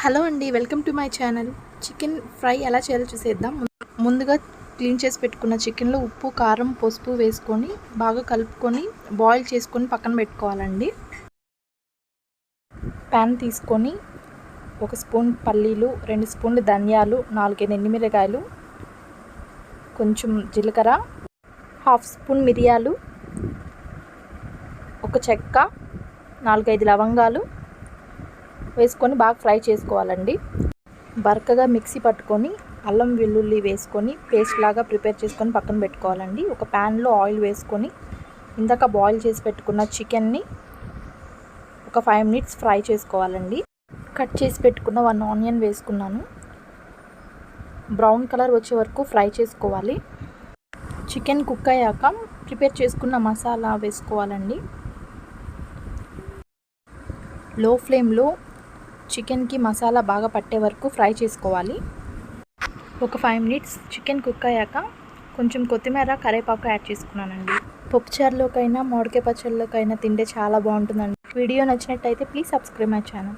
Hello అండి, welcome to my channel. Chicken fry ఎలా చేయాలో చూసేద్దాం. ముందుగా క్లీన్ చేసి పెట్టుకున్న చికెన్లో ఉప్పు, కారం, పసుపు వేసుకొని బాగా కలుపుకొని బాయిల్ చేసుకొని పక్కన పెట్టుకోవాలండి. ప్యాన్ తీసుకొని 1 స్పూన్ పల్లీలు, 2 స్పూన్లు ధనియాలు, 4-5 ఎండుమిరకాయలు, కొంచెం జీలకర్ర, 1/2 స్పూన్ మిరియాలు, ఒక చెక్క, 4-5 లవంగాలు వేసుకొని బాగా ఫ్రై చేసుకోవాలండి. బరకగా మిక్సీ పట్టుకొని అల్లం వెల్లుల్లి వేసుకొని పేస్ట్ లాగా ప్రిపేర్ చేసుకొని పక్కన పెట్టుకోవాలండి. ఒక ప్యాన్లో ఆయిల్ వేసుకొని ఇందాక బాయిల్ చేసి పెట్టుకున్న చికెన్ని ఒక 5 మినిట్స్ ఫ్రై చేసుకోవాలండి. కట్ చేసి పెట్టుకున్న 1 ఆనియన్ వేసుకున్నాను. బ్రౌన్ కలర్ వచ్చే వరకు ఫ్రై చేసుకోవాలి. చికెన్ కుక్ అయ్యాక ప్రిపేర్ చేసుకున్న మసాలా వేసుకోవాలండి. లో ఫ్లేమ్లో చికెన్కి మసాలా బాగా పట్టే వరకు ఫ్రై చేసుకోవాలి. ఒక 5 మినిట్స్ చికెన్ కుక్ అయ్యాక కొంచెం కొత్తిమీర, కరివేపాకు యాడ్ చేసుకున్నానండి. పప్పుచారులోకైనా మామిడికాయ పచ్చళ్ళలోకైనా తింటే చాలా బాగుంటుందండి. వీడియో నచ్చినట్టయితే ప్లీజ్ సబ్స్క్రైబ్ మై ఛానల్.